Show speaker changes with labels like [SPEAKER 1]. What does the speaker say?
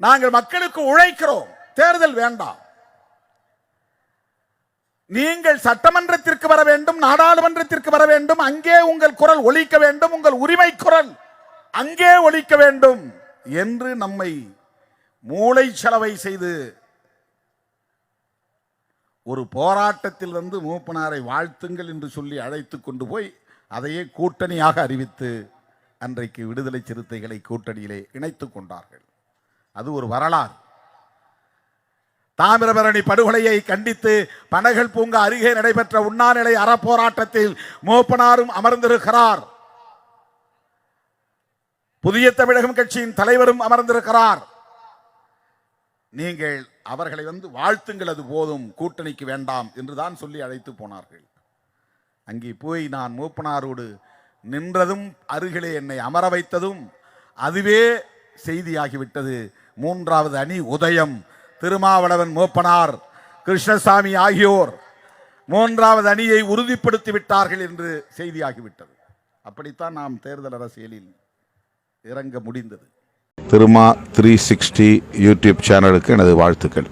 [SPEAKER 1] நாங்கள் மக்களுக்கு உழைக்கிறோம், தேர்தல் வேண்டாம். நீங்கள் சட்டமன்றத்திற்கு வர வேண்டும், நாடாளுமன்றத்திற்கு வர வேண்டும், அங்கே உங்கள் குரல் ஒலிக்க வேண்டும், உங்கள் உரிமை குரல் அங்கே ஒலிக்க வேண்டும் என்று நம்மை மூளை செலவை செய்து ஒரு போராட்டத்தில் வந்து மூப்பனாரை வாழ்த்துங்கள் என்று சொல்லி அழைத்து கொண்டு போய் அதையே கூட்டணியாக அறிவித்து அன்றைக்கு விடுதலை சிறுத்தைகளை கூட்டணியிலே இணைத்துக் கொண்டார்கள். அது ஒரு வரலாறு. தாமிரபரணி படுகொலையை கண்டித்து பனகல் பூங்கா அருகே நடைபெற்ற உண்ணாநிலை அறப்போராட்டத்தில் மூப்பனாரும் அமர்ந்திருக்கிறார். புதிய தமிழகம் கட்சியின் தலைவரும் அமர்ந்திருக்கிறார். நீங்கள் அவர்களை வந்து வாழ்த்துங்கள், அது போதும், கூட்டணிக்கு வேண்டாம் என்றுதான் சொல்லி அழைத்து போனார்கள். அங்கே போய் நான் மூப்பனாரோடு நின்றதும் அருகிலே என்னை அமர வைத்ததும் அதுவே செய்தியாகிவிட்டது. மூன்றாவது அணி உதயம். திருமாவளவன், மூப்பனார், கிருஷ்ணசாமி ஆகியோர் மூன்றாவது அணியை உறுதிப்படுத்தி விட்டார்கள் என்று செய்தியாகிவிட்டது. அப்படித்தான் நாம் தேர்தல் அரசியலில் இறங்க முடிந்தது.
[SPEAKER 2] திருமா 360 யூடியூப் சேனலுக்கு எனது வாழ்த்துக்கள்.